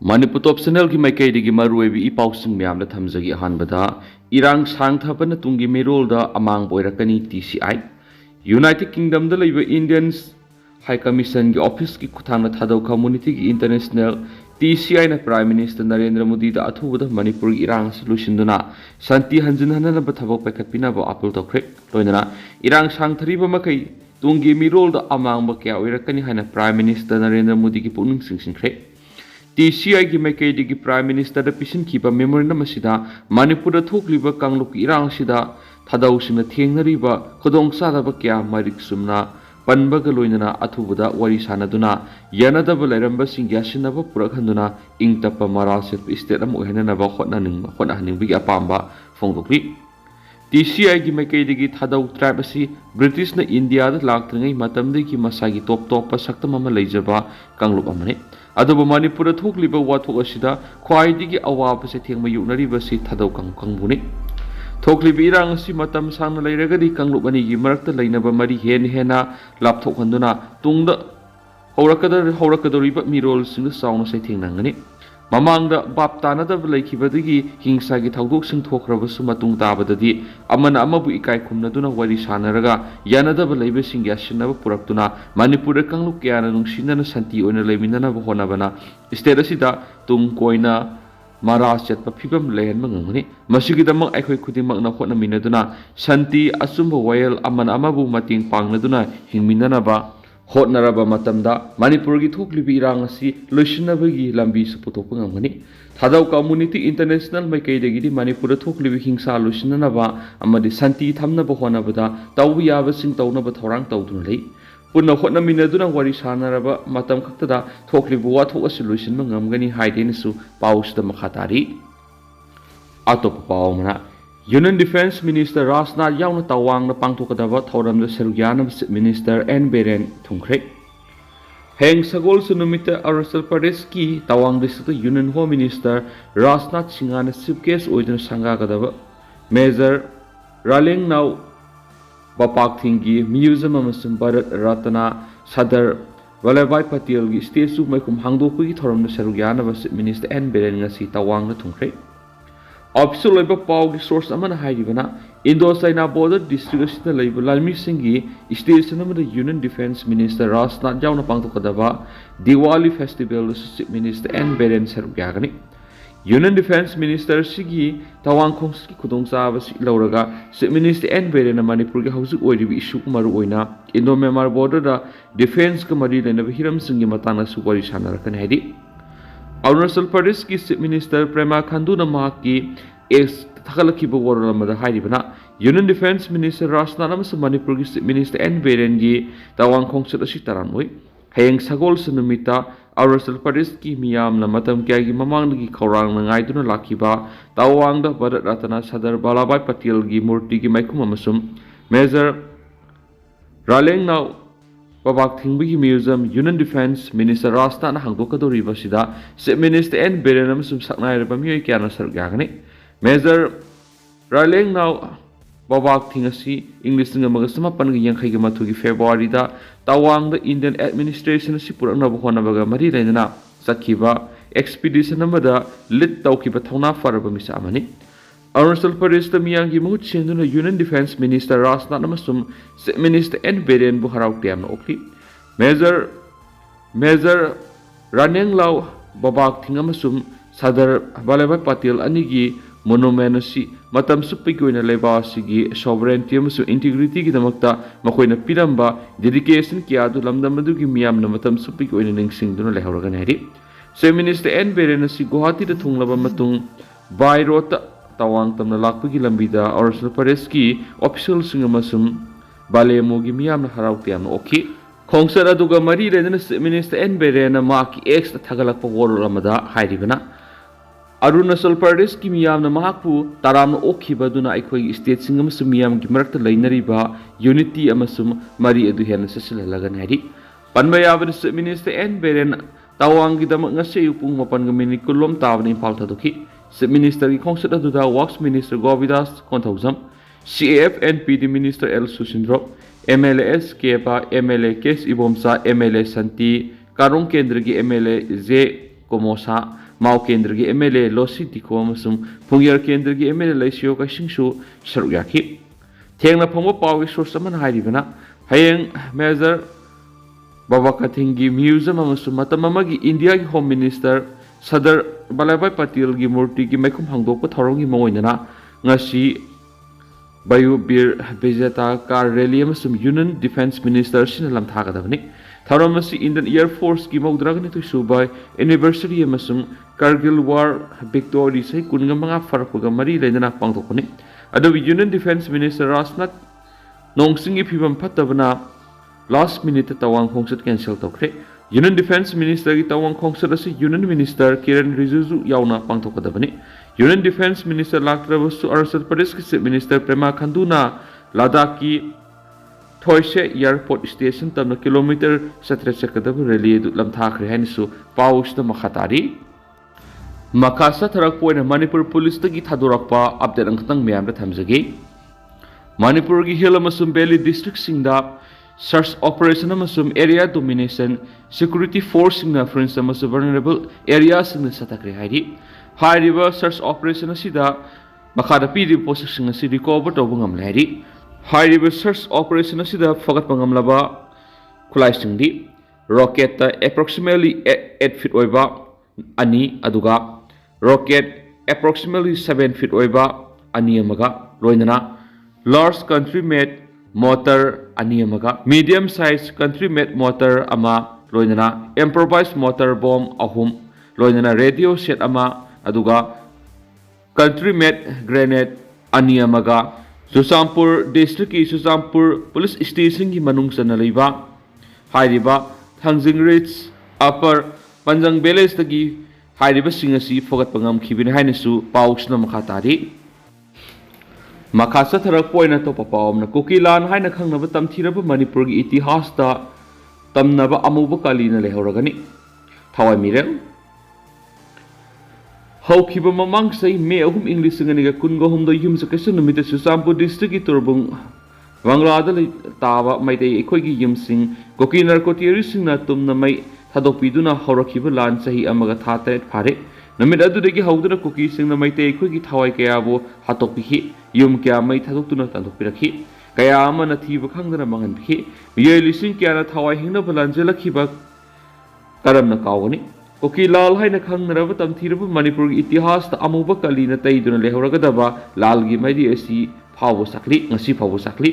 Manipur Top Channel ki maikay digi maruebi ipausing miyam na thamjagi ahanbada irang sangthapana tungi merol da amang boirakani TCI United Kingdom da laiba Indians High Commission ki office ki kuthang na thadau community ki international TCI na Prime Minister Narendra Modi da athubada Manipur irang solution duna santi hanjinhana na bathabok paikhatpina ba appeal tawkhre loinana irang sangthariba makai tungi merol da amang ba kya oirakani haina Prime Minister Narendra Modi ki pukning singsinkhre TCI ki maikay digi Prime Minister da pisin kiba memorandum asida Manipur da thokliba kangluk irang sida thadau sina thengnariba khodong sadaba kya marik sumna panbaga loinana athubada wari sanaduna yanadaba lairamba singya sinaba purakhanduna ingtapa maraset state am ohenanaba hotnaning apamba phongdokli TCI ki maikay digi thadau tribe asi British na India da laktringai matamde ki masagi top pasaktam ama leijaba kangluk amane adobo Manipur thokliba wathok asida khwaidigi awaba se thengma yunariba si thadau kangbuni thoklibi irang asi matam sangna leiragadi kangluk ani gi marakta leinaba mari hena lapthok handuna tungda haurakadoriba mirol sing sauna se thengnangani mamangda baptana da leikibadigi hingsa gi thaudok sing thokrabasu matung tabadadi amana amabu ikai khumnaduna wari sanaraga yanadaba leiba sing yasinaba puraktuna Manipur kangluk kyana nungsinana santi oina leiminana honabana state asida tung koina maras chatpa phibam lehan mangani masigidamang aikhoi khudimang na khotna minaduna santi asumba wayel amana amabu mating pangnaduna hingminana ba hotnaraba matamda Manipur gi thoklibi irang asi loisinabagi lambi suputok ngamani thadau community international maikay degi Manipur thoklibi hingsa loisinanaba amadi santi thamnaba honabada tawbi yaba sing tawnaba thorang tawdun lei punna hotna minaduna wari sanaraba matam khaktada thoklibu wathok asi loisinma ngamgani haidenesu pausda makhatari atop pawmana Union Defense Minister Rajnath yauna tawang na pangthokadaba thoramda serugyanam Minister N Beren thungkhre heng sagol sunumita Arunachal Pradesh ki tawang district Union Home Minister Rajnath Singhana chief guest oiduna sangagadaba Major Raleng Nau Bapak Thingi Museum amasung Bharat Ratna Sadar Vallabhbhai Patel gi statue maikum hangdokpagi thoramda serugyanam Minister N Beren ngasi tawang na thungkhre Official labor power source amana hairibana Indo-China border district asida labor lalmi singi station amada Union Defense Minister Rajnath yauna pangthokadaba Diwali festival Chief Minister N Beren serugyagani Union Defense Minister sigi tawang khongski khudongchaba si lauraga Chief Minister N Beren Manipur gi haujuk oiribi issue maru oina Indo-Myanmar border da defense ka mari lenaba hiram singi matana su wari sanarakani haidi Arunachal Pradesh ki Chief Minister Prema Khandu na mahaki ex thakalaki bo waramada hairibana Union Defense Minister Rajnath amasung Manipur ki Chief Minister N Beren gi tawang khongset asi taranoi hayeng sagol sunumita Arunachal Pradesh ki miyam na matam kya gi mamang gi khawrang na ngaiduna lakiba tawang da Bharat Ratna Sadar Vallabhbhai Patel gi murti gi maikum amasung Major Raleng Nau Babak Thingbagi Museum Union Defense Minister Rajnath na hangdokadoriba sida Chief Minister N Beren amasung saknairaba miyoi kyana sarugyagani Major Raleng Nau Babak Thingasi English nga magasamapan ga yangkhai ga mathugi February da tawang da Indian administration si puraknaba honabaga mari lainana sakhiba expedition amada lit tawkiba thawna faraba misa amani Arunachal Pradesh da miyangi mahut sinduna Union Defense Minister Rajnath amasung Chief Minister N Beren bu harau tiamna okli Major Raneng Lau Babak Thing amasung Sadar Vallabhbhai Patel anigi monument asi matam suppi koina leba asigi sovereignty amasung integrity gi damakta makoina piramba dedication kya du lamdam adugi miyamna matam suppi koina ningsingduna lehauragani hari Chief Minister N Beren asi Guwahati da thunglaba matung by road tawang tamna lakpagi lambida Arunachal Pradesh ki official sing amasung balemo gi miyamna harau tiamna okhi khongsat aduga mari lenana Chief Minister N Beren ma ki ex thagalakpa warol amada hairibana Arunachal Pradesh ki miyamna mahakpu taramna okhibaduna aikhoi state sing amasung miyam gi marakta leinariba unity amasung mari adu hena sasilalagan hari panmayabada Chief Minister N Beren tawang gi damak ngase upung 8 kulom tabna impal thadukhi Chief Minister ki khongsat aduda Works Minister Govidas Konthaujam CAF and PD Minister L Susindro MLS Kepa MLA Kes Ibomsa MLA Santi Karong Kendra ki MLA J Komosa Mao Kendra gi MLA Losi Diko amasung Pungyar Kendra gi MLA Laisio Kaisingsu saruk yaki thengna phangba pawi source man hairibana hayeng Major Babakathingi Museum amasung matam amagi India gi Home Minister Sadar Balabhai Patel gi murti gi maikhum hangdokpa thorong gi maoinana ngasi Bayu Bir Bejata Car Rally amasung Union Defense Minister sina lamthagadabani thorong asi Indian Air Force gi maudragani tu subai anniversary amasung Kargil War Victory sai kunga manga farpaga mari leidana pangthokani adu Union Defense Minister Rajnath Nongsingi phibam phatabana last minute tawang khongsat cancel tokre Union Defense Minister gi tawang khongsat asi Union Minister Kiran Rijiju yauna pangthokadabani Union Defense Minister Lakrabasu Arunachal Pradesh ki Chief Minister Prema Khanduna Ladakh ki Thoise Airport Station tamna kilometer 17 chakadabu rally du lamthakhre hainisu pawusda makhatari Makasa tharak poina Manipur Police tagi thadorakpa update angtang miyam da thamjage Manipur gi Hill amasum Valley district singda search operation amasum area domination security force singna friends amasum vulnerable areas singna satakre hairi hairiba search operation asida makhada pidi position asi recover tawba ngamle hairi hairiba search operation asida fagat pangamlaba khulai singdi rocket ta approximately 8 feet oiba ani aduga rocket approximately 7 feet oiba ani amaga loinana large country made motor ani amaga medium size country made motor ama loinana improvised motor bomb ahum loinana radio set ama aduga country made grenade ani amaga Susampur district ki Susampur police station ki manung sana leiba hairiba Thangjing Ridge upper Panjang Village tagi hairiba singasi fogat pangam khibin hainisu pausna makhatari Makasa tharak poina to papawam na Kuki Lan haina khangnaba tamthiraba Manipur gi itihas ta tamnaba amuba kalina lehoragani thawai mirel Haukiba mamang sai me ahum English nganiga kungo humdo yum sakasa numita Susampur district gi turbung Wanglada taba maitei ekhoi gi yumsing Kuki narcotieri singna tumna mai thadokpiduna haurakhiba lan sahi amaga tha taret phare namit adudagi hauduna Kuki singna maitei ekhoi gi thawai kaya bo hatokpihi yum kya mai thadoktuna tandokpirakhi kaya amana thiba khangdana manganphi miyai lising kya na thawai hingna balanjelakhiba karamna kawani Kuki Lal haina khangnaraba tamthiraba Manipur gi itihas ta amuba kalina taiduna lehoragadaba lal gi maidi asi phawo sakli ngasi phawo sakli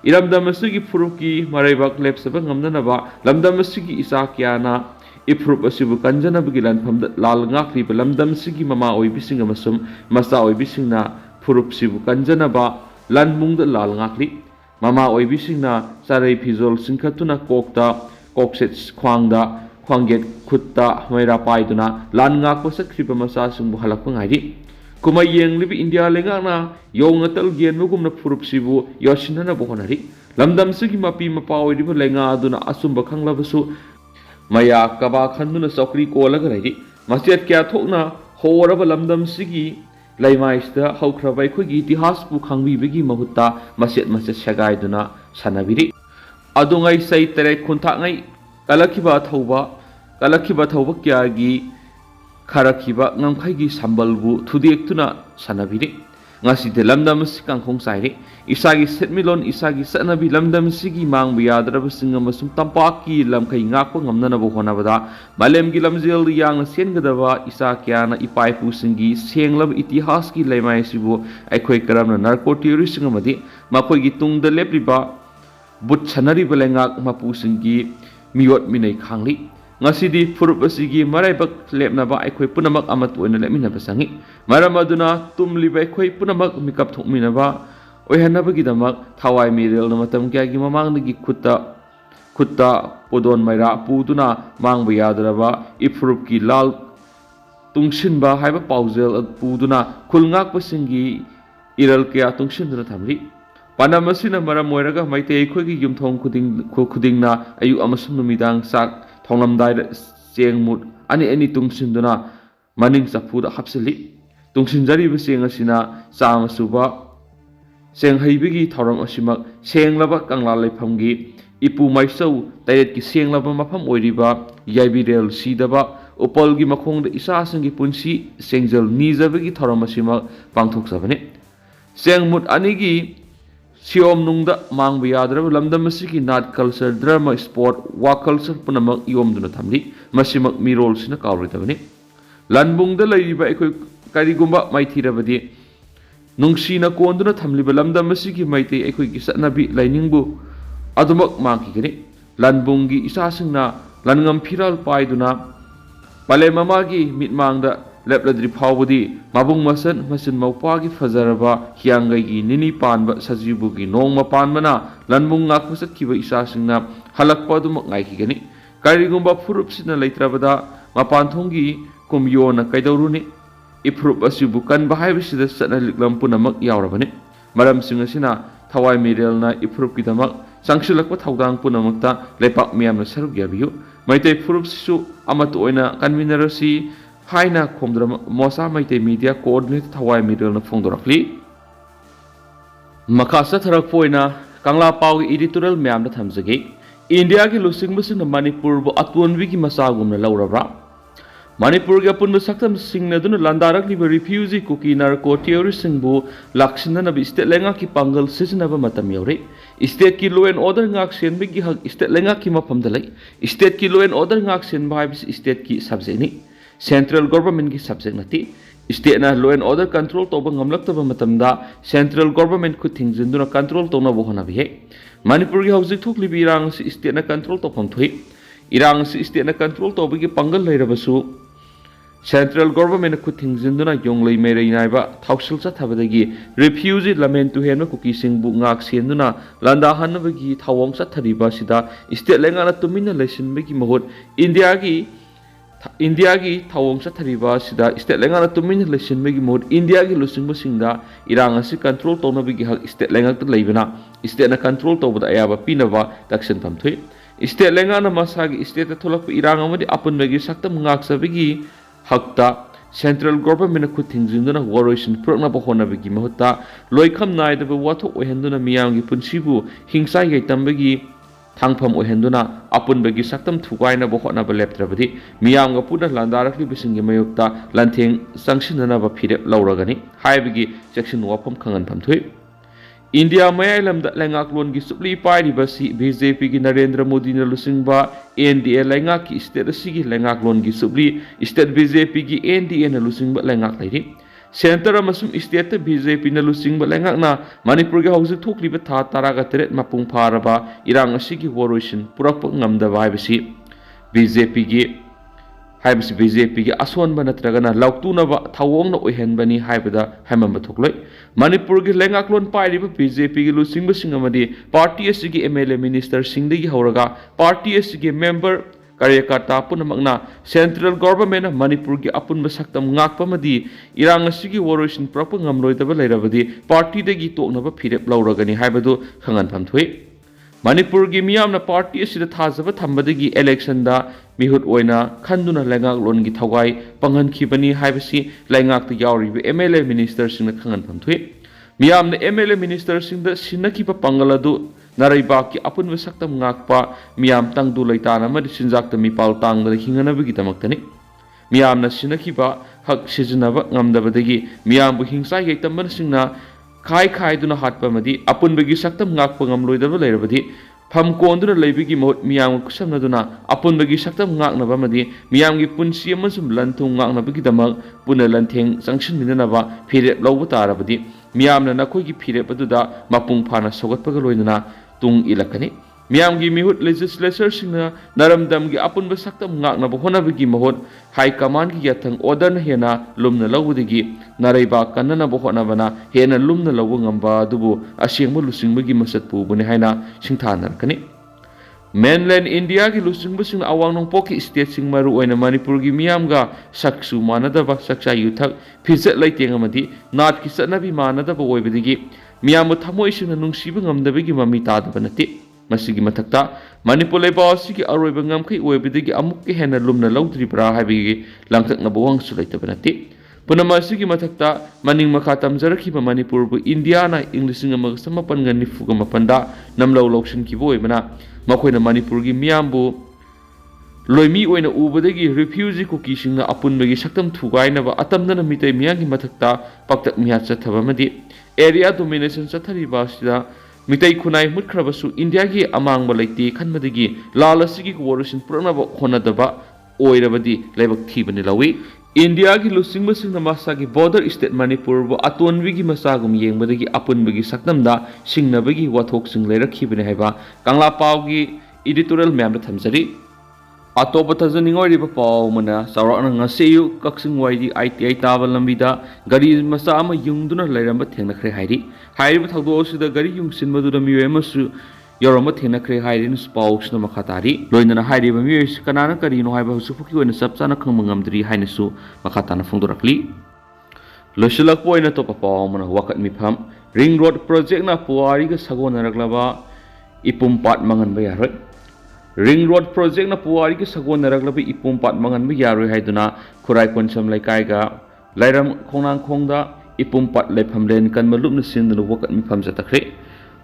iramdam asigi furuki maraibak lepsaba ngamnanaba lamdam asigi isa kyana ifrup asibu kanjanaba gi lanphamda lal ngakli lamdam sigi mama oibising amasum masa oibisingna furup sibu kanjanaba lanmungda lal ngakli mama oibisingna sarai phizol singkhatuna kokset khwangda khwangget khutta maira paiduna lan ngakpa sakriba masa sungbu halakpa ngairi kumai yeng libi India lengana yong natal gen mugumna furup sibu yosinana bohonari lamdam sigi mapi mapawi riba lenga aduna asumba khanglabasu maya kaba khanduna sokri kolaga rairi masiat kya thokna horaba lamdam sigi laimaista haukhrabai khogi itihas pu khangbi begi mahutta masiat sagaiduna sanabiri adungai sai tere khuntha ngai kalakhiba thauba kya gi Kharakhiba ngamkhaigi sambalbu thudektuna sanabiri ngasi de lamdam sikangkhong sairi isagi setmilon isagi sanabi lamdam sigi mangbu yadraba singam sum tampaki lamkhai ngakpa ngamnana bo honabada malemgi lamjel yang sengadaba isa kyana ipaipu singi senglab itihas ki laimai sibu aikhoi karamna narcotics singamadi makhoi gi tungda lepriba but chanari belengak mapu singi miot minai khangli ngasidi furup asigi maraibak lepnaba aikhoi punamak amat oina lepminaba sangi maramaduna tumliba aikhoi punamak mikap thokminaba oihanabagi damak thawai mirel na matam kya gi mamangdagi khutta podon maira puduna mangba yadraba ifurup ki lal tungsinba haiba paujel puduna khulngak pasingi iral kya tungsinna thamri panamasina maram moiraga maite aikhoi gi yumthong khudingna ayu amasum numidang sak thonglamdai chengmut ani tungsinduna maning chafuda hapsili tungsinjari ba cheng asina chama suba cheng haibigi thoram asimak senglaba kangla leiphamgi ipu maisau tayet ki senglaba mafam oiriba yaibirel sidaba upolgi makhongda isasangi punsi sengjal nijabagi thoramasima pangthokjabani sengmut anigi siom nungda mangba yadraba lamdam asigi nat culture drama sport wa culture punamak yomduna thamli masimak mirol sina kawridabani lanbungda laiba ekoi karigumba maithirabadi nungsina konduna thamliba lamdam asigi maite ekoi ki satnabi lainingbu adumak mangkigani lanbungi isasingna langam phiral paiduna pale mamagi mitmangda lepladri phawbudi mabung masan masin mawpagi fajaraba hiangai gi nini panba sajibugi nongma panbana lanbung ngak pusatkiba isasingna halakpa dumak ngaikigani karigumba phurupsina leitrabada mapanthongi kumyona kaidoruni ifrup asibu kanba haibisida satna liklam punamak yawrabani maram singasina thawai mirelna ifrup kidamak sangsilakpa thawdang punamakta lepak miyamna saruk yabiyu maitai furup sisu amatu oina convenerasi haina khomdra mosa maitai media coordinator thawai mirelna phongdorakli makasa tharak poina kangla pau editorial miyamna thamjage india gi lusingbusin manipur bu atwonwi gi masagumna laurabra manipur gi apun saktam singna dun landarak ni refugee kuki narco terrorist singbu lakshina na state lenga ki pangal sisna ba matam yore state ki law and order ngak sen bi gi hak state lenga ki mafam dalai state ki law and order ngak sen ba state ki subject ni central government ki subject nati state na law and order control to ba ngamlak to ba matam da central government ku thingjin duna control to na bo hona bi he manipur gi hauzik thukli bi rang state na control to pham thui irang state na control to bi gi pangal leirabasu central government ku thingjinduna yonglei merei naiba thausil cha thabadagi refugee lamen tu henma kuki singbu ngak senduna landa hanbagi thawong cha thariba sida state lenga na tumina lesin bagi mahut india gi thawong cha thariba sida state lenga na tumina lesin bagi mahut india gi lusingbu singda irang asi control tona bagi hak state lenga ta leibana state na control to bada ayaba pinaba takshin phamthui state lenga na masagi state ta tholak irang amadi apun bagi saktam ngak sabagi hakta central government ku thingjinduna waroisin prokna bahona bagi mahutta loikham naida ba watho ohenduna miyamgi punsibu hingsa gai tambagi thangpham ohenduna apun bagi saktam thugaina bahona ba leptrabadi miyamga puna landarakli bisingi mayukta lantheng sangsinana ba phire lauragani haibagi section wafam khangan phamthui India mayailamda lengaklon gi supli pairi basi BJP gi Narendra Modi na lusingba NDA lengak ki state asigi lengaklon gi supli state BJP gi NDA na lusingba lengak lairi center amasum state ta BJP na lusingba lengak na Manipur gi hauzik thokli ba tha taraga teret mapung pharaba irang asigi woroisin purak ngamda bai basi BJP gi haibasi BJP gi asonba natragana lauktuna thawongna oihenbani haibada haimamba thokloi manipur gi lengaklon pairiba BJP gi lusingba singamadi party asigi MLA minister singdagi hauraga party asigi member karyakata punamakna central government manipur gi apunba saktam ngakpamadi irang asigi woroisin prapa ngamloidaba leirabadi party dagi toknaba phirep lauragani haibadu khangan phamthui manipur gi miyamna party asida thajaba thambadagi election da mihut oina khanduna lengak lon gi thawai pangan khibani haibasi lengak ta yauri MLA minister singna khangan phamthui miyamna MLA minister singda sinaki pa pangaladu naraiba ki apun saktam ngakpa miyam tangdu laitana madi sinjak ta mipal tangda hingana bigi tamaktani miyamna sinaki ba hak sijnaba ngamdabadagi miyambu hingsa yaitamban singna khai duna hatpa madi apun bigi saktam ngakpa ngamloidaba leirabadi pham konduna leibigi mohut miyam kusamna duna apun bagi saktam ngaknaba madi miyam gi punsi amasum lanthung ngaknaba gi damak puna lantheng sangsin minanaba phirep lawba tarabadi miyamna nakhoi gi phirep aduda mapung phana sogatpaga loinana tung ilakani miyam gi mihut legislature singna naramdam gi apun ba saktam ngaknaba honabagi mohut high command gi yathang order na hena lumna lawudigi naraiba kanna ba honabana hena lumna lawu ngamba dubu asingmu lusingmu gi masat pu bune haina singthanar kani mainland india gi lusingbu sing awang nong poki state sing maru oina manipur gi miyam ga saksu manada ba saksa yuthak phizat laiteng amadi nat ki satnabi manada ba oibadigi miyam thamoi sing nungsiba ngamdabagi mami tadaba nati masigi mathakta manipur lebaasi gi aroiba ngamkai oibadigi amuk ki hena lumna lawdri bra habigi langtak na bawang sulaitaba nati punamasi mathakta maning makha tamjarakhiba manipur bu india na english ngamaga samapan ga nifuga mapanda namlaw lokshin ki boi bana makoina manipur gi miyambu loimi oina ubadagi refugee kukisingna apunbagi saktam thugainaba atamdana mitai miyagi mathakta paktak miya chathabamadi area domination chathariba sida mitai khunai mutkhrabasu India gi amangba laiti khanmadagi lalasigi coalition purnaba khonadaba oirabadi laibak thibani lawi India gi lusingmasingna masagi border state Manipur bo atonwigi masagum yengbadagi apunbagi saktamda singnabagi wathok sing leirakhibani haiba kangla pawgi editorial ma'am thamjari atop thajaningoi paw mana saurana ngasiyu kaksing waidi ITI taba lambida gari masa ama yungduna lairamba thengnakhre hairi hairiba thagdo osida gari yungsinmadura miwe masu yoroma thengnakhre hairi nus pawsna makhatari loinana hairiba miwe kanana kari no haiba husufuki oina sapchana khangmangamdri hainasu makhatana phongdorakli losilak poina to paw mana wakat mifam ring road project na puari ga sagonaraklaba ipumpat mangan bayaroi ring road project na puari ki sagon naraklabi ipumpat mangan bi yaroi haiduna khurai konsam laikai ga lairam khongnang khongda ipumpat leiphamlen kan malupna sinduna wakat mifam jatakhre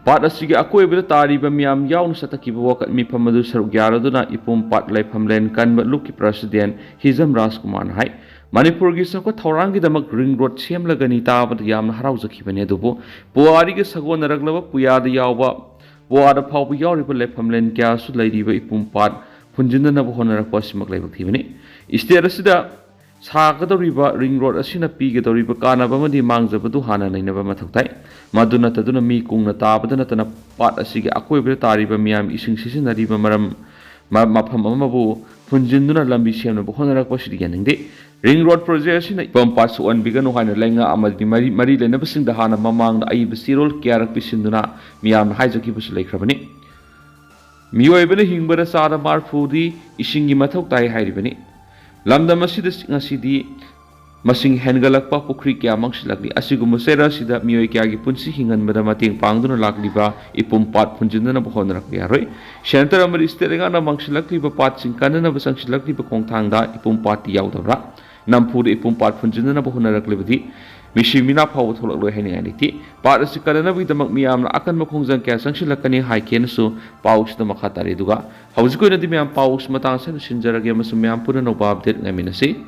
pat asigi akoi bida tari ba miyam yaun sataki ba wakat mifam adu saruk yaraduna ipumpat leiphamlen kan malup ki president Hizam Rajkumar hai Manipur gi sako thorang gi damak ring road semlagani ta ba yam harau jakhibane dubu puari ki sagon naraklaba puyada yawba Wada Pau Yoriba Lephamlen Gasu Lady Ipumpat, Punjina Honor Quasimak Labaktivini. Isterasida Saga the river ring road Asina Piga the river Kana Bamadi Mangza Baduhana Nava Matatai, Maduna Taduna Mi Kung Natabatana Pat Asiga Aquibritari Miam Ising Season Riva Maram Mapamabu, Punjinduna Lambisian of Honor Quasidigan. Ring road project in Pumpas one began to Hana Lenga Amadi Marie never sing the Hana Mamang the Ibasirol Kiarak Pisinduna Miam Hizakibus Lake Rabani. Mio Ebene Himbara Sada Marfudi Ishingi Matok Tai Hairibani. Lambda Masidis Nasidi Masing Hengalakpa Pukri Kiamangsh Lagli Asigumusera Sida Mio Kiagi Punsi Hingan Madamating Pangduna Lagliba Ipumpat Punjindana Honor Piaroi. Shantara Maristerigana Mangshilakliba Patsing Kanana Vasangshilakliba Kongtanga Ipumpati Yaudavra. Nampur ipumpat punjina bohunaraklibi mishimina paw tholak loi haini aniti par sikarana bi damak miyam akan makhongjang kya sangsilakani haiken su paus da makhatari duga hausko na di miyam paus matang san sinjarage masum miyam pura no update ngaminasi